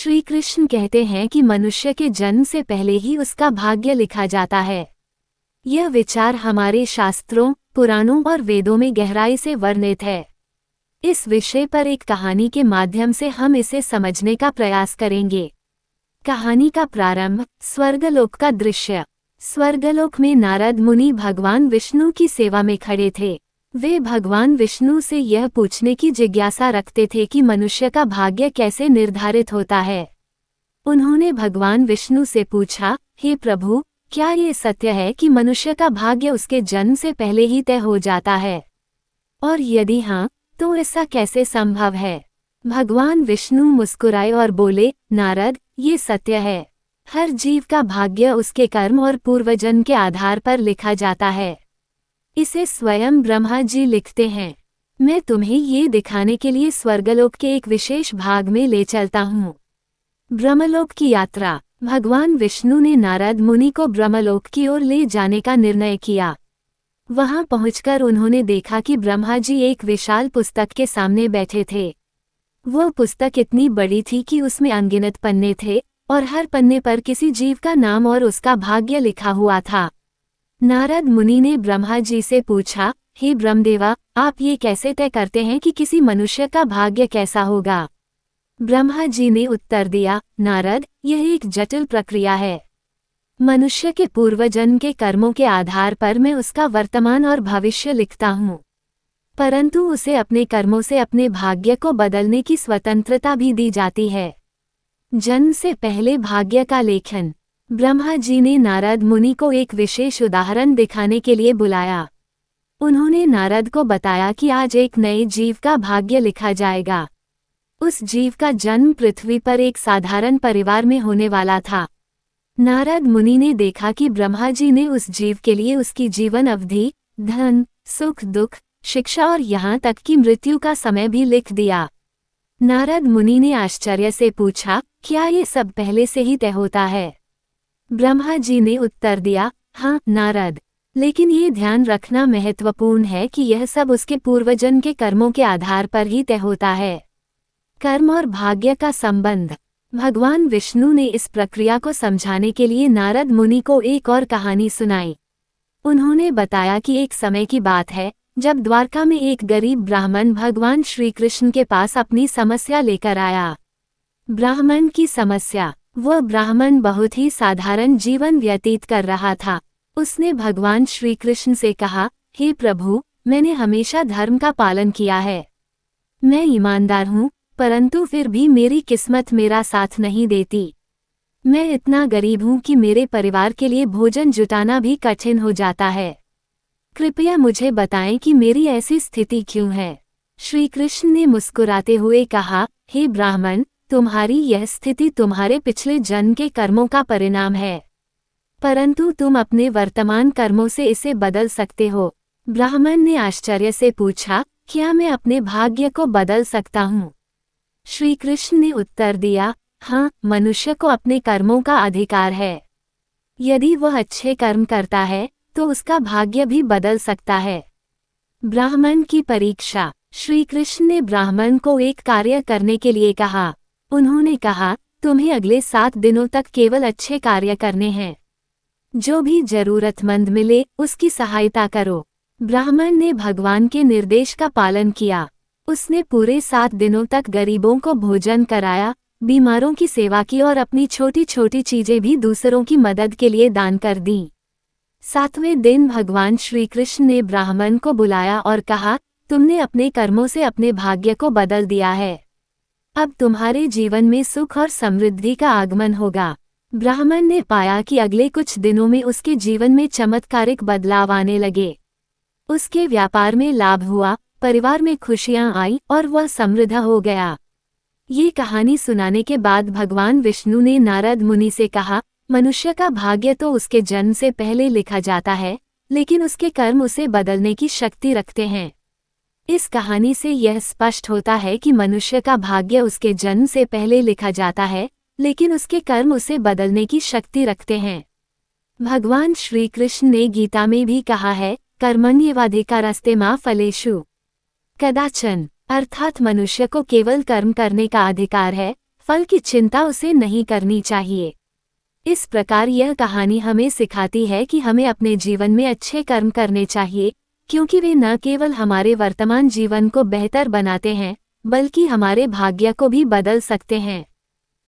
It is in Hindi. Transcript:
श्री कृष्ण कहते हैं कि मनुष्य के जन्म से पहले ही उसका भाग्य लिखा जाता है। यह विचार हमारे शास्त्रों, पुराणों और वेदों में गहराई से वर्णित है। इस विषय पर एक कहानी के माध्यम से हम इसे समझने का प्रयास करेंगे। कहानी का प्रारंभ, स्वर्गलोक का दृश्य। स्वर्गलोक में नारद मुनि भगवान विष्णु की सेवा में खड़े थे। वे भगवान विष्णु से यह पूछने की जिज्ञासा रखते थे कि मनुष्य का भाग्य कैसे निर्धारित होता है। उन्होंने भगवान विष्णु से पूछा, हे प्रभु, क्या ये सत्य है कि मनुष्य का भाग्य उसके जन्म से पहले ही तय हो जाता है? और यदि हाँ, तो ऐसा कैसे संभव है? भगवान विष्णु मुस्कुराए और बोले, नारद, ये सत्य है। हर जीव का भाग्य उसके कर्म और पूर्वजन्म के आधार पर लिखा जाता है। इसे स्वयं ब्रह्मा जी लिखते हैं। मैं तुम्हें ये दिखाने के लिए स्वर्गलोक के एक विशेष भाग में ले चलता हूँ। ब्रह्मलोक की यात्रा। भगवान विष्णु ने नारद मुनि को ब्रह्मलोक की ओर ले जाने का निर्णय किया। वहां पहुंचकर उन्होंने देखा कि ब्रह्मा जी एक विशाल पुस्तक के सामने बैठे थे। वह पुस्तक इतनी बड़ी थी कि उसमें अनगिनत पन्ने थे और हर पन्ने पर किसी जीव का नाम और उसका भाग्य लिखा हुआ था। नारद मुनि ने ब्रह्मा जी से पूछा, हे ब्रह्मदेवा, आप ये कैसे तय करते हैं कि किसी मनुष्य का भाग्य कैसा होगा? ब्रह्मा जी ने उत्तर दिया, नारद, यह एक जटिल प्रक्रिया है। मनुष्य के पूर्वजन्म के कर्मों के आधार पर मैं उसका वर्तमान और भविष्य लिखता हूँ, परंतु उसे अपने कर्मों से अपने भाग्य को बदलने की स्वतंत्रता भी दी जाती है। जन्म से पहले भाग्य का लेखन। ब्रह्मा जी ने नारद मुनि को एक विशेष उदाहरण दिखाने के लिए बुलाया। उन्होंने नारद को बताया कि आज एक नए जीव का भाग्य लिखा जाएगा। उस जीव का जन्म पृथ्वी पर एक साधारण परिवार में होने वाला था। नारद मुनि ने देखा कि ब्रह्मा जी ने उस जीव के लिए उसकी जीवन अवधि, धन, सुख दुख, शिक्षा और यहाँ तक कि मृत्यु का समय भी लिख दिया। नारद मुनि ने आश्चर्य से पूछा, क्या ये सब पहले से ही तय होता है? ब्रह्मा जी ने उत्तर दिया, हाँ नारद, लेकिन ये ध्यान रखना महत्वपूर्ण है कि यह सब उसके पूर्वजन्म के कर्मों के आधार पर ही तय होता है। कर्म और भाग्य का संबंध। भगवान विष्णु ने इस प्रक्रिया को समझाने के लिए नारद मुनि को एक और कहानी सुनाई। उन्होंने बताया कि एक समय की बात है जब द्वारका में एक गरीब ब्राह्मण भगवान श्री कृष्ण के पास अपनी समस्या लेकर आया। ब्राह्मण की समस्या। वह ब्राह्मण बहुत ही साधारण जीवन व्यतीत कर रहा था। उसने भगवान श्री कृष्ण से कहा, हे प्रभु, मैंने हमेशा धर्म का पालन किया है। मैं ईमानदार हूँ, परंतु फिर भी मेरी किस्मत मेरा साथ नहीं देती। मैं इतना गरीब हूँ कि मेरे परिवार के लिए भोजन जुटाना भी कठिन हो जाता है। कृपया मुझे बताएं कि मेरी ऐसी स्थिति क्यों है? श्री कृष्ण ने मुस्कुराते हुए कहा, हे ब्राह्मण, तुम्हारी यह स्थिति तुम्हारे पिछले जन्म के कर्मों का परिणाम है, परंतु तुम अपने वर्तमान कर्मों से इसे बदल सकते हो। ब्राह्मण ने आश्चर्य से पूछा, क्या मैं अपने भाग्य को बदल सकता हूँ? श्री कृष्ण ने उत्तर दिया, हाँ, मनुष्य को अपने कर्मों का अधिकार है। यदि वह अच्छे कर्म करता है तो उसका भाग्य भी बदल सकता है। ब्राह्मण की परीक्षा। श्री कृष्ण ने ब्राह्मण को एक कार्य करने के लिए कहा। उन्होंने कहा, तुम्हें अगले 7 दिनों तक केवल अच्छे कार्य करने हैं। जो भी जरूरतमंद मिले उसकी सहायता करो। ब्राह्मण ने भगवान के निर्देश का पालन किया। उसने पूरे 7 दिनों तक गरीबों को भोजन कराया, बीमारों की सेवा की और अपनी छोटी छोटी चीजें भी दूसरों की मदद के लिए दान कर दी। 7वें दिन भगवान श्री कृष्ण ने ब्राह्मण को बुलाया और कहा, तुमने अपने कर्मों से अपने भाग्य को बदल दिया है। अब तुम्हारे जीवन में सुख और समृद्धि का आगमन होगा। ब्राह्मण ने पाया कि अगले कुछ दिनों में उसके जीवन में चमत्कारिक बदलाव आने लगे। उसके व्यापार में लाभ हुआ, परिवार में खुशियां आई और वह समृद्ध हो गया। ये कहानी सुनाने के बाद भगवान विष्णु ने नारद मुनि से कहा, मनुष्य का भाग्य तो उसके जन्म से पहले लिखा जाता है, लेकिन उसके कर्म उसे बदलने की शक्ति रखते हैं। इस कहानी से यह स्पष्ट होता है कि मनुष्य का भाग्य उसके जन्म से पहले लिखा जाता है, लेकिन उसके कर्म उसे बदलने की शक्ति रखते हैं। भगवान श्री कृष्ण ने गीता में भी कहा है, कर्मण्येवाधिकारस्ते मा फलेषु कदाचन, अर्थात मनुष्य को केवल कर्म करने का अधिकार है, फल की चिंता उसे नहीं करनी चाहिए। इस प्रकार यह कहानी हमें सिखाती है कि हमें अपने जीवन में अच्छे कर्म करने चाहिए, क्योंकि वे न केवल हमारे वर्तमान जीवन को बेहतर बनाते हैं, बल्कि हमारे भाग्य को भी बदल सकते हैं।